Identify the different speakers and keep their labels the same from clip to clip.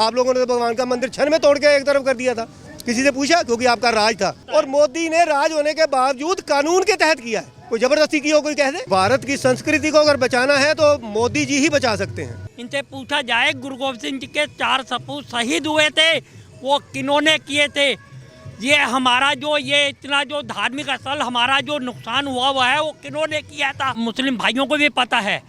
Speaker 1: आप लोगों ने तो भगवान का मंदिर क्षण में तोड़ के एक तरफ कर दिया था। किसी से पूछा? क्योंकि आपका राज था। और मोदी ने राज होने के बावजूद कानून के तहत किया है। कोई जबरदस्ती की हो कोई कह दे? भारत की संस्कृति को अगर बचाना है तो मोदी जी ही बचा सकते हैं।
Speaker 2: इनसे पूछा जाए गुरु गोविंद सिंह जी के 4 सपूत शहीद हुए थे, वो किन्होंने किए थे? ये हमारा जो ये इतना जो धार्मिक स्थल हमारा जो नुकसान हुआ है वो किन्होंने किया था? मुस्लिम भाइयों को भी पता है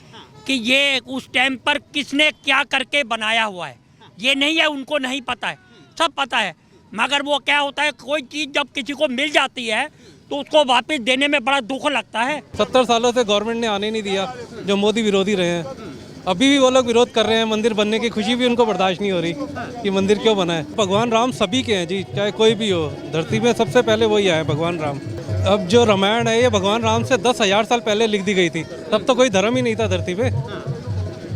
Speaker 2: कि ये उस टाइम पर किसने क्या करके बनाया हुआ है। ये नहीं है उनको नहीं पता है, सब पता है। मगर वो क्या होता है, कोई चीज़ जब किसी को मिल जाती है तो उसको वापस देने में बड़ा दुख लगता है।
Speaker 3: 70 सालों से गवर्नमेंट ने आने नहीं दिया, जो मोदी विरोधी रहे हैं। अभी भी वो लोग विरोध कर रहे हैं। मंदिर बनने की खुशी भी उनको बर्दाश्त नहीं हो रही कि मंदिर क्यों बना है। भगवान राम सभी के हैं जी, चाहे कोई भी हो। धरती में सबसे पहले वही आए भगवान राम। अब जो रामायण है ये भगवान राम से 10,000 साल पहले लिख दी गई थी। तब तो कोई धर्म ही नहीं था धरती पे।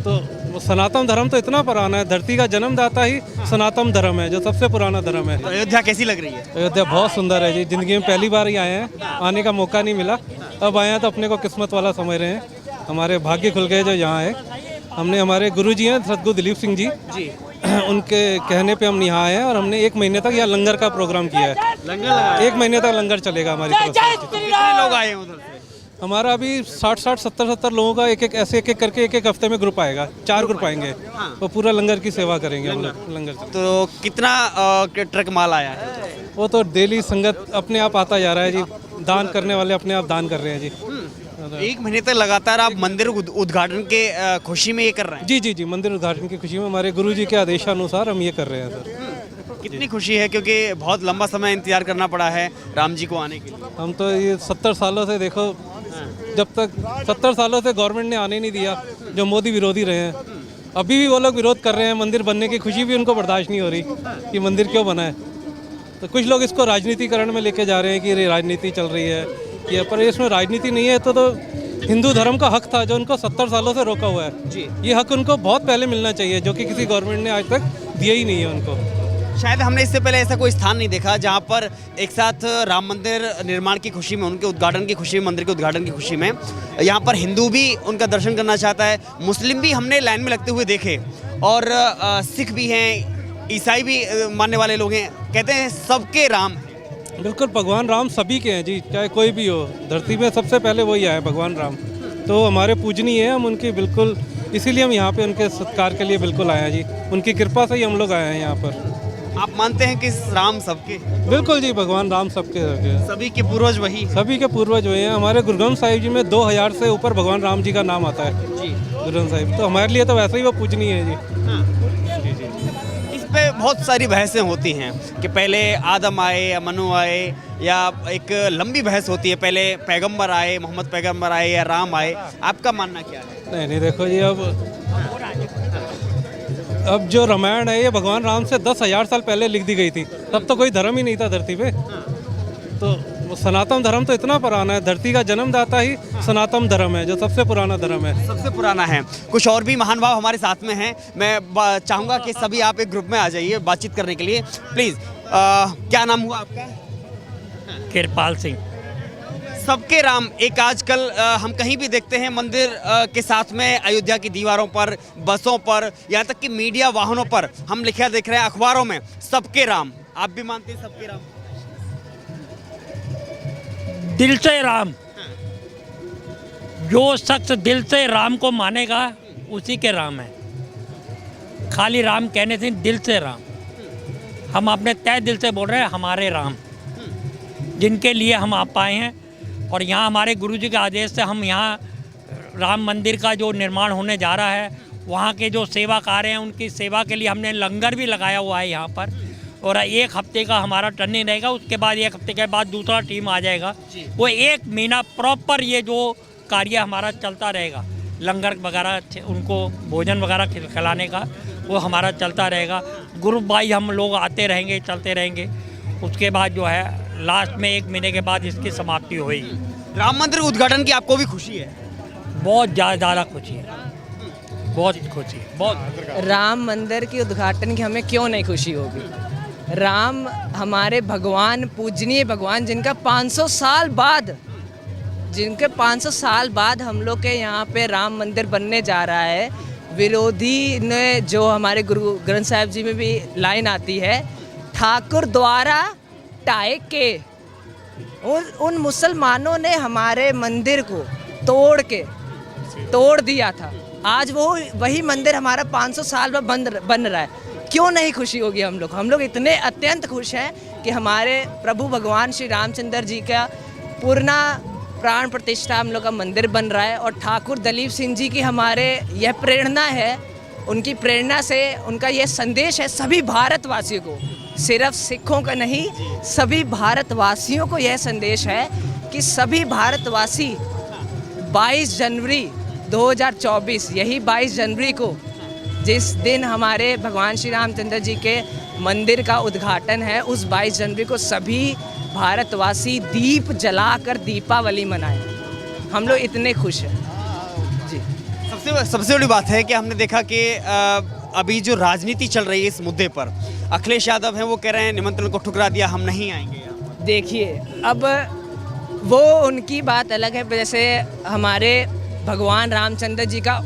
Speaker 3: तो सनातन धर्म तो इतना पुराना है, धरती का जन्मदाता ही सनातन धर्म है, जो सबसे पुराना धर्म है।
Speaker 4: तो अयोध्या कैसी लग रही है?
Speaker 3: अयोध्या बहुत सुंदर है जी। जिंदगी में पहली बार ही आए हैं, आने का मौका नहीं मिला। अब आए हैं तो अपने को किस्मत वाला समझ रहे हैं। हमारे भाग्य खुल गए जो यहाँ है। हमने हमारे गुरुजी हैं सतगुरु दिलीप सिंह जी, उनके कहने पे हम यहाँ आए हैं और हमने 1 महीने तक यहाँ लंगर का प्रोग्राम किया है।
Speaker 4: लंगर लगा?
Speaker 3: 1 महीने तक लंगर चलेगा हमारी तरफ से।
Speaker 4: कितने लोग आए हैं उधर से?
Speaker 3: हमारा अभी 60-60, 70-70 लोगों का एक एक करके एक हफ्ते में ग्रुप आएगा। 4 ग्रुप आएंगे। तो पूरा लंगर की सेवा करेंगे हम लोग। लंगर
Speaker 4: तो कितना ट्रक माल आया है?
Speaker 3: वो तो डेली संगत अपने आप आता जा रहा है जी। दान करने वाले अपने आप दान कर रहे हैं जी।
Speaker 4: 1 महीने तक लगातार आप मंदिर उद्घाटन के खुशी में ये कर रहे हैं?
Speaker 3: जी जी जी, मंदिर उद्घाटन की खुशी में हमारे गुरुजी के आदेशानुसार हम ये कर रहे हैं सर।
Speaker 4: कितनी खुशी है, क्योंकि बहुत लंबा समय इंतजार करना पड़ा है राम जी को आने के लिए।
Speaker 3: हम तो ये 70 सालों से देखो, जब तक 70 सालों से गवर्नमेंट ने आने नहीं दिया, जो मोदी विरोधी रहे हैं। अभी भी वो लोग विरोध कर रहे हैं। मंदिर बनने की खुशी भी उनको बर्दाश्त नहीं हो रही कि मंदिर क्यों बना है। तो कुछ लोग इसको राजनीतिकरण में लेके जा रहे हैं कि ये राजनीति चल रही है कि, पर इसमें राजनीति नहीं है। तो हिंदू धर्म का हक था जो उनको 70 सालों से रोका हुआ है जी। ये हक उनको बहुत पहले मिलना चाहिए, जो कि किसी गवर्नमेंट ने आज तक दिया ही नहीं है उनको।
Speaker 4: शायद हमने इससे पहले ऐसा कोई स्थान नहीं देखा जहां पर एक साथ राम मंदिर निर्माण की खुशी में, उनके उद्घाटन की खुशी में, मंदिर के उद्घाटन की खुशी में यहाँ पर हिंदू भी उनका दर्शन करना चाहता है, मुस्लिम भी हमने लाइन में लगते हुए देखे, और सिख भी हैं, ईसाई भी मानने वाले लोग हैं। कहते हैं सबके राम।
Speaker 3: बिल्कुल, भगवान राम सभी के हैं जी, चाहे कोई भी हो। धरती में सबसे पहले वही आए भगवान राम। तो हमारे पूजनीय है, हम उनकी बिल्कुल, इसीलिए हम यहाँ पे उनके सत्कार के लिए बिल्कुल आए हैं जी। उनकी कृपा से ही हम लोग आए हैं यहाँ पर।
Speaker 4: आप मानते हैं कि राम सबके?
Speaker 3: बिल्कुल जी, भगवान राम सबके हैं।
Speaker 4: सभी के पूर्वज वही?
Speaker 3: सभी के पूर्वज वही हैं। हमारे गुरु ग्रंथ साहिब जी में 2000 से ऊपर भगवान राम जी का नाम आता है जी। गुरु ग्रंथ साहिब तो हमारे लिए तो वैसे ही वो पूजनीय है जी। जी जी जी।
Speaker 4: इस पे बहुत सारी बहसें होती हैं कि पहले आदम आए या मनु आए, या एक लंबी बहस होती है पहले पैगंबर आए, मोहम्मद पैगंबर आए या राम आए। आपका मानना क्या है?
Speaker 3: नहीं देखो जी, अब जो रामायण है ये भगवान राम से 10,000 साल पहले लिख दी गई थी। तब तो कोई धर्म ही नहीं था धरती पे। तो सनातन धर्म तो इतना पुराना है, धरती का जन्मदाता ही सनातन धर्म है, जो सबसे पुराना धर्म है।
Speaker 4: सबसे पुराना है। कुछ और भी महान भाव हमारे साथ में हैं। मैं चाहूँगा कि सभी आप एक ग्रुप में आ जाइए बातचीत करने के लिए प्लीज़। क्या नाम हुआ आपका?
Speaker 2: कृपाल सिंह।
Speaker 4: सबके राम एक आजकल हम कहीं भी देखते हैं मंदिर के साथ में अयोध्या की दीवारों पर, बसों पर, यहाँ तक कि मीडिया वाहनों पर हम लिखा देख रहे हैं, अखबारों में सबके राम। आप भी मानते हैं सबके राम?
Speaker 2: दिल से राम। जो शख्स दिल से राम को मानेगा उसी के राम है। खाली राम कहने से दिल से राम। हम अपने तय दिल से बोल रहे हैं हमारे राम, जिनके लिए हम आ पाए हैं। और यहाँ हमारे गुरुजी के आदेश से हम यहाँ राम मंदिर का जो निर्माण होने जा रहा है, वहाँ के जो सेवा कार्य हैं उनकी सेवा के लिए हमने लंगर भी लगाया हुआ है यहाँ पर। और 1 हफ्ते का हमारा टर्निंग रहेगा। उसके बाद 1 हफ्ते के बाद दूसरा टीम आ जाएगा। वो 1 महीना प्रॉपर ये जो कार्य हमारा चलता रहेगा, लंगर वगैरह उनको भोजन वगैरह खिलाने का, वो हमारा चलता रहेगा। ग्रुप बाई हम लोग आते रहेंगे, चलते रहेंगे। उसके बाद जो है लास्ट में 1 महीने के बाद इसकी समाप्ति होगी।
Speaker 4: राम मंदिर उद्घाटन की आपको भी खुशी है?
Speaker 2: बहुत ज़्यादा खुशी है, बहुत खुशी है, बहुत।
Speaker 5: राम मंदिर की उद्घाटन की हमें क्यों नहीं खुशी होगी? राम हमारे भगवान, पूजनीय भगवान, जिनका 500 साल बाद हम लोग के यहाँ पे राम मंदिर बनने जा रहा है, विरोधी ने जो हमारे गुरु ग्रंथ साहिब जी में भी लाइन आती है, ठाकुर द्वारा टाए के, उन मुसलमानों ने हमारे मंदिर को तोड़ दिया था। आज वो वही मंदिर हमारा 500 साल में बन रहा है। क्यों नहीं खुशी होगी हम लोग इतने अत्यंत खुश हैं कि हमारे प्रभु भगवान श्री रामचंद्र जी का पूर्णा प्राण प्रतिष्ठा हम लोग का मंदिर बन रहा है। और ठाकुर दलीप सिंह जी की हमारे यह प्रेरणा है, उनकी प्रेरणा से उनका यह संदेश है सभी भारतवासियों को, सिर्फ सिखों का नहीं, सभी भारतवासियों को यह संदेश है कि सभी भारतवासी 22 जनवरी 2024, यही 22 जनवरी को, जिस दिन हमारे भगवान श्री रामचंद्र जी के मंदिर का उद्घाटन है, उस 22 जनवरी को सभी भारतवासी दीप जलाकर दीपावली मनाएं। हम लोग इतने खुश हैं जी।
Speaker 4: सबसे बड़ी बात है कि हमने देखा कि अभी जो राजनीति चल रही है इस मुद्दे पर, अखिलेश यादव हैं, वो कह रहे हैं निमंत्रण को ठुकरा दिया, हम नहीं आएंगे यहाँ।
Speaker 5: देखिए, अब वो उनकी बात अलग है। जैसे हमारे भगवान रामचंद्र जी का,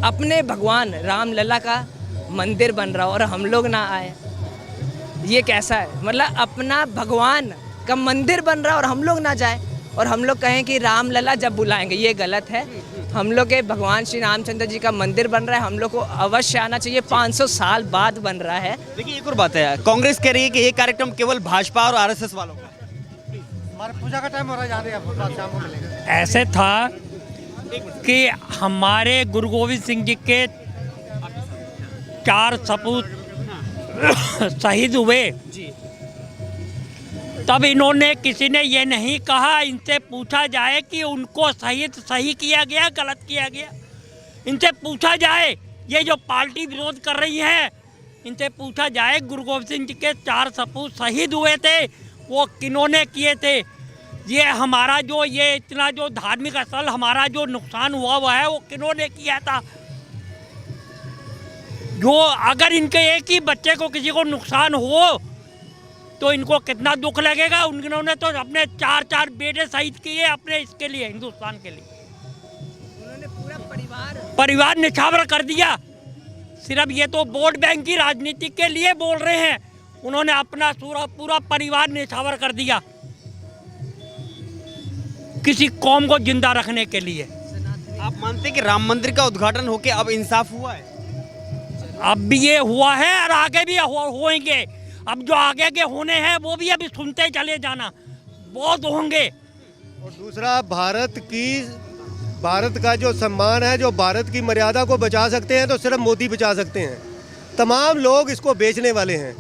Speaker 5: अपने भगवान रामलला का मंदिर बन रहा हो और हम लोग ना आए, ये कैसा है? मतलब अपना भगवान का मंदिर बन रहा है और हम लोग ना जाए, और हम लोग कहें कि रामलला जब बुलाएंगे, ये गलत है। हम लोग के भगवान श्री रामचंद्र जी का मंदिर बन रहा है, हम लोग को अवश्य आना चाहिए। 500 साल बाद बन रहा है।
Speaker 4: देखिए, एक और बात है, कांग्रेस कह रही है कि ये कार्यक्रम केवल भाजपा और आरएसएस वालों का।
Speaker 1: हमारा पूजा का टाइम हो रहा है, जा रहे हैं, शाम को मिलेगा।
Speaker 2: ऐसे था कि हमारे गुरु गोविंद सिंह जी के 4 सपूत शहीद हुए, तब इन्होंने, किसी ने ये नहीं कहा, इनसे पूछा जाए कि उनको सही किया गया, गलत किया गया। इनसे पूछा जाए, ये जो पार्टी विरोध कर रही है, इनसे पूछा जाए गुरु गोविंद सिंह जी के 4 सपूत शहीद हुए थे, वो किन्होंने किए थे? ये हमारा जो ये इतना जो धार्मिक स्थल हमारा जो नुकसान हुआ है, वो किन्होंने किया था? जो अगर इनके एक ही बच्चे को किसी को नुकसान हो तो इनको कितना दुख लगेगा। उन्होंने तो अपने 4 बेटे शहीद किए अपने इसके लिए, हिंदुस्तान के लिए।
Speaker 5: उन्होंने पूरा
Speaker 2: परिवार निछावर कर दिया। सिर्फ ये तो वोट बैंक की राजनीति के लिए बोल रहे हैं, उन्होंने अपना पूरा परिवार निछावर कर दिया किसी कौम को जिंदा रखने के लिए।
Speaker 4: आप मानते हैं कि राम मंदिर का उद्घाटन होके अब इंसाफ हुआ है?
Speaker 2: अब भी ये हुआ है और आगे भी होंगे। अब जो आगे के होने हैं वो भी अभी सुनते चले जाना, बहुत होंगे।
Speaker 1: और दूसरा, भारत का जो सम्मान है, जो भारत की मर्यादा को बचा सकते हैं तो सिर्फ मोदी बचा सकते हैं। तमाम लोग इसको बेचने वाले हैं।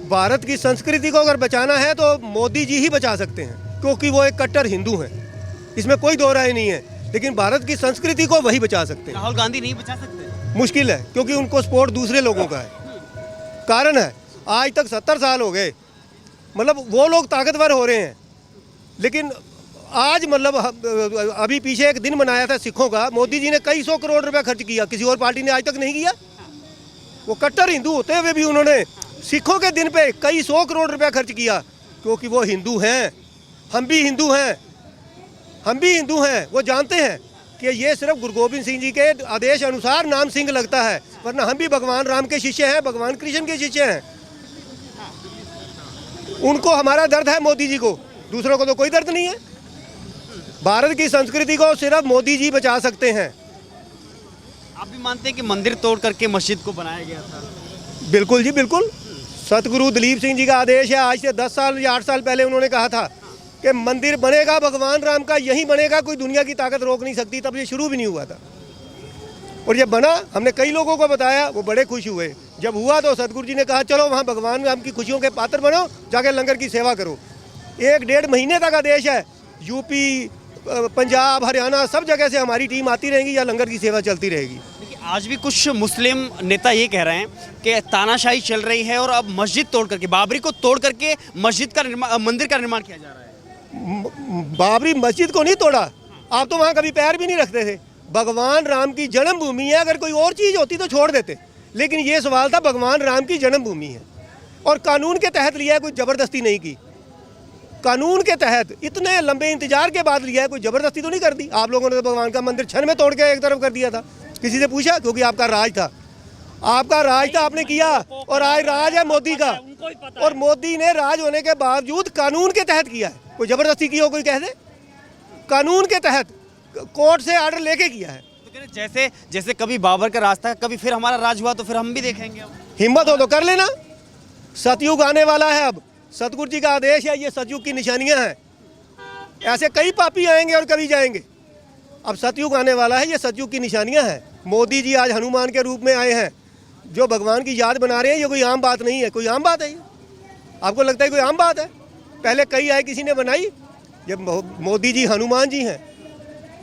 Speaker 1: भारत की संस्कृति को अगर बचाना है तो मोदी जी ही बचा सकते हैं, क्योंकि वो एक कट्टर हिंदू हैं, इसमें कोई दो राय नहीं है। लेकिन भारत की संस्कृति को वही बचा सकते हैं।
Speaker 4: राहुल गांधी नहीं बचा सकते?
Speaker 1: मुश्किल है, क्योंकि उनको सपोर्ट दूसरे लोगों का है। कारण है, आज तक 70 साल हो गए, मतलब वो लोग ताकतवर हो रहे हैं, लेकिन आज मतलब अभी पीछे एक दिन मनाया था सिखों का, मोदी जी ने कई 100 करोड़ रुपए खर्च किया, किसी और पार्टी ने आज तक नहीं किया। वो कट्टर हिंदू होते हुए भी उन्होंने सिखों के दिन पे कई 100 करोड़ रुपए खर्च किया, क्योंकि वो हिंदू हैं, हम भी हिंदू हैं, हम भी हिंदू हैं। वो जानते हैं कि ये सिर्फ गुरु गोविंद सिंह जी के आदेश अनुसार नाम सिंह लगता है, वरना हम भी भगवान राम के शिष्य हैं, भगवान कृष्ण के शिष्य हैं। उनको हमारा दर्द है मोदी जी को, दूसरों को तो कोई दर्द नहीं है। भारत की संस्कृति को सिर्फ मोदी जी बचा सकते हैं।
Speaker 4: आप भी मानते हैं कि मंदिर तोड़ करके मस्जिद को बनाया गया था?
Speaker 1: बिल्कुल जी, बिल्कुल। सतगुरु दलीप सिंह जी का आदेश है, आज से 10 साल या 8 साल पहले उन्होंने कहा था कि मंदिर बनेगा भगवान राम का, यही बनेगा, कोई दुनिया की ताकत रोक नहीं सकती। तब ये शुरू भी नहीं हुआ था, और ये बना। हमने कई लोगों को बताया, वो बड़े खुश हुए। जब हुआ तो सतगुरु जी ने कहा चलो वहाँ भगवान राम की खुशियों के पात्र बनो, जाके लंगर की सेवा करो। 1-1.5 महीने तक आदेश है। यूपी, पंजाब, हरियाणा, सब जगह से हमारी टीम आती रहेगी या लंगर की सेवा चलती रहेगी।
Speaker 4: देखिए, आज भी कुछ मुस्लिम नेता ये कह रहे हैं कि तानाशाही चल रही है और अब मस्जिद तोड़ करके, बाबरी को तोड़ करके मंदिर का निर्माण किया जा रहा है।
Speaker 1: बाबरी मस्जिद को नहीं तोड़ा, आप तो वहाँ कभी पैर भी नहीं रखते थे। भगवान राम की जन्मभूमि है, अगर कोई और चीज़ होती तो छोड़ देते, लेकिन ये सवाल था भगवान राम की जन्मभूमि है और कानून के तहत लिया है, कोई ज़बरदस्ती नहीं की। कानून के तहत इतने लंबे इंतजार के बाद लिया है, कोई ज़बरदस्ती तो नहीं कर दी। आप लोगों ने तो भगवान का मंदिर क्षण में तोड़ के एक तरफ कर दिया था। किसी से पूछा? क्योंकि आपका राज था। आपका राज था, आपने किया, और आज राज है मोदी का।
Speaker 2: उनको ही पता
Speaker 1: और मोदी ने राज होने के बावजूद कानून के तहत किया है। कोई जबरदस्ती की हो कोई कह दे, कानून के तहत कोर्ट से ऑर्डर लेके किया है।
Speaker 4: तो कह रहे जैसे जैसे कभी बाबर का राज था, कभी फिर हमारा राज हुआ तो फिर हम भी देखेंगे अब।
Speaker 1: हिम्मत हो तो कर लेना। सतयुग आने वाला है, अब सतगुरु जी का आदेश है, ये सतयुग की निशानियां हैं। ऐसे कई पापी आएंगे और कभी जाएंगे। अब सतयुग आने वाला है, ये सतयुग की निशानियां हैं। मोदी जी आज हनुमान के रूप में आए हैं, जो भगवान की याद बना रहे हैं। ये कोई आम बात नहीं है, कोई आम बात है ये? आपको लगता है कोई आम बात है? पहले कई आए, किसी ने बनाई? जब मोदी जी हनुमान जी हैं,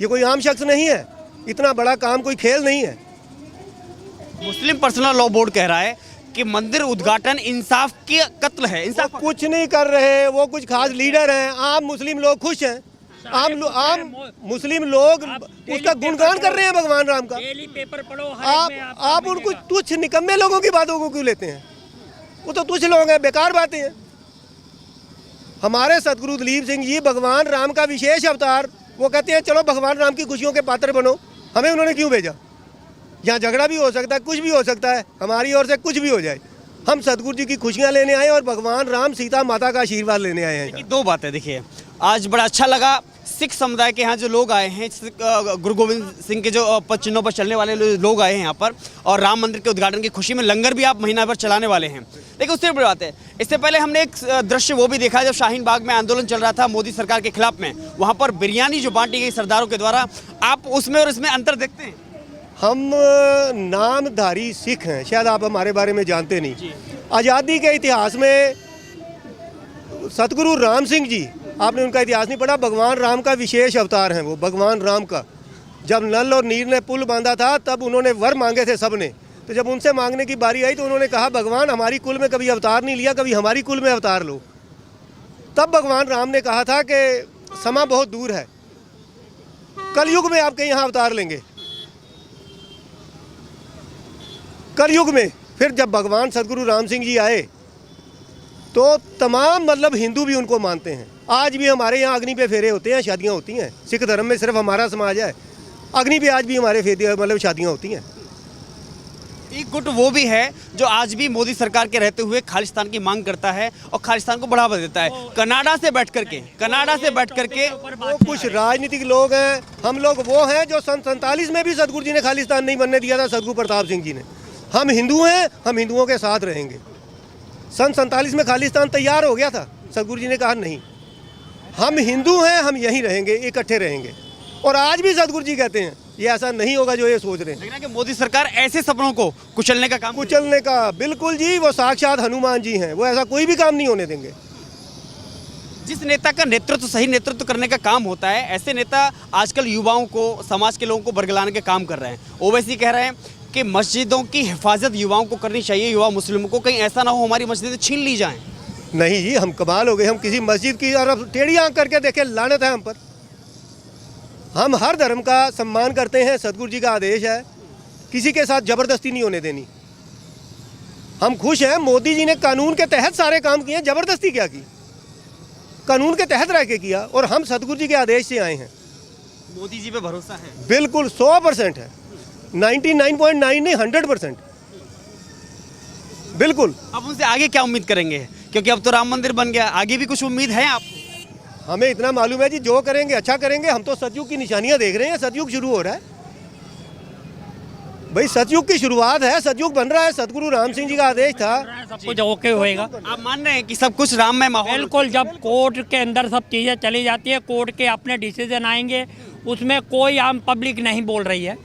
Speaker 1: ये कोई आम शख्स नहीं है। इतना बड़ा काम कोई खेल नहीं है।
Speaker 4: मुस्लिम पर्सनल लॉ बोर्ड कह रहा है कि मंदिर उद्घाटन इंसाफ की कत्ल है। इंसाफ
Speaker 1: कुछ नहीं कर रहे, वो कुछ खास लीडर हैं। आम मुस्लिम लोग खुश हैं। आम मुस्लिम लोग उसका गुणगान कर रहे हैं, भगवान राम का।
Speaker 2: डेली पेपर पढ़ो,
Speaker 1: आप उनको तुच्छ निकम्मे लोगों की बातों को क्यों लेते हैं? वो तो तुच्छ लोग हैं, बेकार बातें हैं। हमारे सतगुरु दिलीप सिंह जी भगवान राम का विशेष अवतार, वो कहते हैं चलो भगवान राम की खुशियों के पात्र बनो। हमें उन्होंने क्यों भेजा? यहाँ झगड़ा भी हो सकता है, कुछ भी हो सकता है, हमारी ओर से कुछ भी हो जाए। हम सतगुरु जी की खुशियाँ लेने आए और भगवान राम सीता माता का आशीर्वाद लेने आए हैं।
Speaker 4: दो बातें देखिए, आज बड़ा अच्छा लगा सिख समुदाय के यहाँ जो लोग आए हैं, गुरु गोविंद सिंह के जो चिन्हों पर चलने वाले लोग आए हैं यहाँ पर, और राम मंदिर के उद्घाटन की खुशी में लंगर भी आप महीना भर चलाने वाले हैं। लेकिन उससे बड़ी बात है, इससे पहले हमने एक दृश्य वो भी देखा जब शाहीन बाग में आंदोलन चल रहा था मोदी सरकार के खिलाफ में, वहाँ पर बिरयानी जो बांटी गई सरदारों के द्वारा, आप उसमें और इसमें अंतर देखते हैं?
Speaker 1: हम नामधारी सिख हैं, शायद आप हमारे बारे में जानते नहीं। आज़ादी के इतिहास में सतगुरु राम सिंह जी, आपने उनका इतिहास नहीं पढ़ा? भगवान राम का विशेष अवतार हैं वो, भगवान राम का। जब नल और नीर ने पुल बांधा था तब उन्होंने वर मांगे थे सबने, तो जब उनसे मांगने की बारी आई तो उन्होंने कहा भगवान हमारी कुल में कभी अवतार नहीं लिया, कभी हमारी कुल में अवतार लो। तब भगवान राम ने कहा था कि समय बहुत दूर है, कलयुग में आपके यहाँ अवतार लेंगे। कलयुग में फिर जब भगवान सतगुरु राम सिंह जी आए तो तमाम मतलब हिंदू भी उनको मानते हैं। आज भी हमारे यहाँ अग्नि पे फेरे होते हैं, शादियाँ होती हैं। सिख धर्म में सिर्फ हमारा समाज है, अग्नि पे आज भी हमारे फेरे मतलब शादियाँ होती हैं।
Speaker 4: एक गुट वो भी है जो आज भी मोदी सरकार के रहते हुए खालिस्तान की मांग करता है और खालिस्तान को बढ़ावा देता है। कनाडा से बैठ करके
Speaker 1: वो कुछ राजनीतिक लोग हैं। हम लोग वो हैं जो सन 47 में भी सतगुरु जी ने खालिस्तान नहीं बनने दिया था, सतगुरु प्रताप सिंह जी ने। हम हिंदू हैं, हम हिंदुओं के साथ रहेंगे। सन 47 में खालिस्तान तैयार हो गया था, सतगुरु जी ने कहा नहीं, हम हिंदू हैं, हम यहीं रहेंगे, इकट्ठे रहेंगे। और आज भी सतगुरु जी कहते हैं ये ऐसा नहीं होगा जो ये सोच रहे हैं।
Speaker 4: लेकिन कि मोदी सरकार ऐसे सपनों को कुचलने का काम
Speaker 1: कुचलने का, बिल्कुल जी, वो साक्षात हनुमान जी हैं, वो ऐसा कोई भी काम नहीं होने देंगे।
Speaker 4: जिस नेता का नेतृत्व सही नेतृत्व करने का काम होता है, ऐसे नेता आजकल युवाओं को, समाज के लोगों को बरगलाने के काम कर रहे हैं। ओवैसी कह रहे हैं कि मस्जिदों की हिफाजत युवाओं को करनी चाहिए, युवा मुस्लिमों को, कहीं ऐसा ना हो हमारी मस्जिदें छीन ली जाएं।
Speaker 1: नहीं जी, हम कमाल हो गए, हम किसी मस्जिद की तरफ टेढ़ी आंख करके देखें, लानत है हम पर। हम हर धर्म का सम्मान करते हैं, सतगुरु जी का आदेश है, किसी के साथ ज़बरदस्ती नहीं होने देनी। हम खुश हैं, मोदी जी ने कानून के तहत सारे काम किए, ज़बरदस्ती क्या की? कानून के तहत रह के किया, और हम सतगुरु जी के आदेश से आए हैं।
Speaker 4: मोदी जी पे भरोसा है?
Speaker 1: बिल्कुल 100% है, 99.9 नहीं 100% बिल्कुल।
Speaker 4: अब उनसे आगे क्या उम्मीद करेंगे, क्योंकि अब तो राम मंदिर बन गया, आगे भी कुछ उम्मीद है आप?
Speaker 1: हमें इतना मालूम है जी, जो करेंगे अच्छा करेंगे। हम तो सतयुग की निशानियां देख रहे हैं, सतयुग शुरू हो रहा है भाई, सतयुग की शुरुआत है, सतयुग बन रहा है। सतगुरु राम सिंह जी का आदेश था,
Speaker 2: सब कुछ ओके होएगा।
Speaker 4: आप मान रहे हैं कि सब कुछ राम में माहौल?
Speaker 2: बिल्कुल, जब कोर्ट के अंदर सब चीज़ें चली जाती है, कोर्ट के अपने डिसीजन आएंगे, उसमें कोई आम पब्लिक नहीं बोल रही है।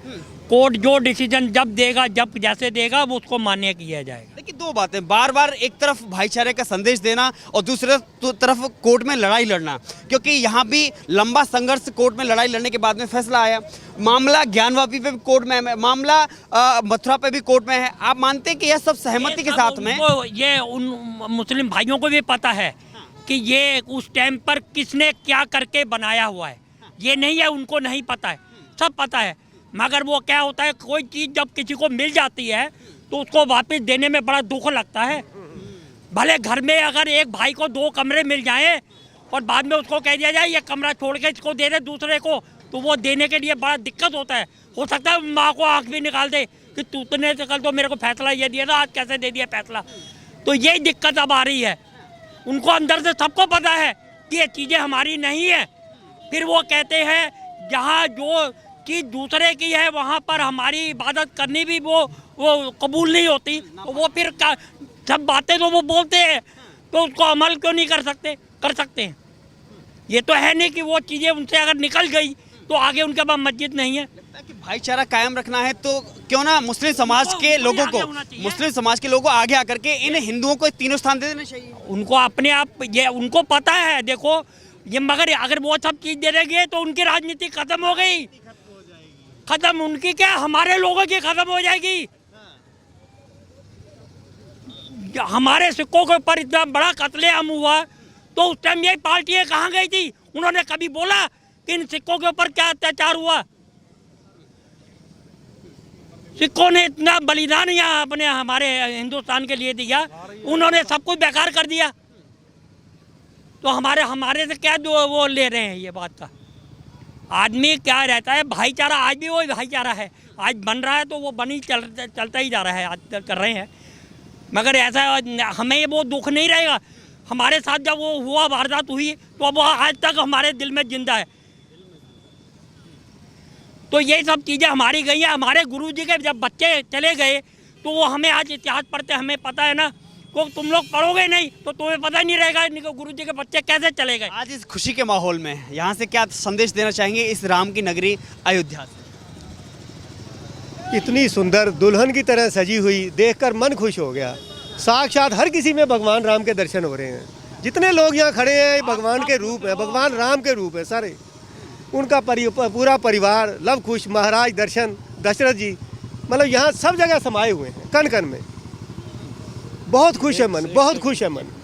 Speaker 2: कोर्ट जो डिसीजन जब देगा, जब जैसे देगा, वो उसको मान्य किया जाएगा।
Speaker 4: लेकिन दो बातें, बार बार एक तरफ भाईचारे का संदेश देना और दूसरे तरफ कोर्ट में लड़ाई लड़ना, क्योंकि यहाँ भी लंबा संघर्ष, कोर्ट में लड़ाई लड़ने के बाद में फैसला आया। मामला ज्ञानवापी पे भी कोर्ट में है, मामला मथुरा पे भी कोर्ट में है। आप मानते हैं कि यह सब सहमति के साथ में?
Speaker 2: ये उन मुस्लिम भाइयों को भी पता है कि ये उस टाइम पर किसने क्या करके बनाया हुआ है। ये नहीं है उनको नहीं पता है, सब पता है। मगर वो क्या होता है, कोई चीज़ जब किसी को मिल जाती है तो उसको वापस देने में बड़ा दुख लगता है। भले घर में अगर एक भाई को 2 कमरे मिल जाएं और बाद में उसको कह दिया जाए ये कमरा छोड़ के इसको दे दे दूसरे को, तो वो देने के लिए बड़ा दिक्कत होता है। हो सकता है माँ को आँख भी निकाल दे कि तूने से कल तो मेरे को फैसला ये दिया था, आज कैसे दे दिया फैसला। तो यही दिक्कत अब आ रही है। उनको अंदर से सबको पता है कि ये चीज़ें हमारी नहीं है, फिर वो कहते हैं जहाँ जो चीज़ दूसरे की है वहाँ पर हमारी इबादत करनी भी वो कबूल नहीं होती। तो वो फिर सब बातें तो वो बोलते हैं, तो उसको अमल क्यों नहीं कर सकते हैं। ये तो है नहीं कि वो चीज़ें उनसे अगर निकल गई तो आगे उनके पास मस्जिद नहीं है।
Speaker 4: कि भाईचारा कायम रखना है तो क्यों ना मुस्लिम समाज के लोगों को, मुस्लिम समाज के लोगों को आगे आकर के इन हिंदुओं को तीनों स्थान दे देना चाहिए।
Speaker 2: उनको अपने आप ये उनको पता है, देखो ये, मगर अगर वो सब चीज़ दे देंगे तो उनकी राजनीति खत्म हो गई, खत्म। उनकी क्या, हमारे लोगों की खत्म हो जाएगी। हमारे सिक्कों के ऊपर इतना बड़ा कत्लेआम हुआ तो उस टाइम यही पार्टियां कहाँ गई थी? उन्होंने कभी बोला कि इन सिक्कों के ऊपर क्या अत्याचार हुआ? सिक्कों ने इतना बलिदान यहाँ अपने हमारे हिंदुस्तान के लिए दिया, उन्होंने सब कुछ बेकार कर दिया। तो हमारे से क्या वो ले रहे हैं ये बात का? आदमी क्या रहता है, भाईचारा आज भी वही भाईचारा है, आज बन रहा है तो वो बनी चलता ही जा रहा है, आज कर रहे हैं। मगर ऐसा हमें वो दुख नहीं रहेगा। हमारे साथ जब वो हुआ, वारदात हुई, तो वो आज तक हमारे दिल में जिंदा है। तो यही सब चीज़ें हमारी गई हैं। हमारे गुरुजी के जब बच्चे चले गए तो वो हमें आज इतिहास पढ़ते हमें पता है ना, तो तुम लोग पढ़ोगे नहीं तो तुम्हें पता नहीं रहेगा गुरुजी के बच्चे कैसे चले गए।
Speaker 4: आज इस खुशी के माहौल में यहाँ से क्या संदेश देना चाहेंगे इस राम की नगरी अयोध्या से?
Speaker 1: इतनी सुंदर दुल्हन की तरह सजी हुई देखकर मन खुश हो गया। साक्षात हर किसी में भगवान राम के दर्शन हो रहे हैं। जितने लोग यहाँ खड़े हैं भगवान के रूप है, भगवान राम के रूप है सारे। उनका पूरा परिवार लव कुश, महाराज दर्शन, दशरथ जी, मतलब यहाँ सब जगह समाये हुए हैं, कण कण में। बहुत खुश है मन, बहुत खुश है मन।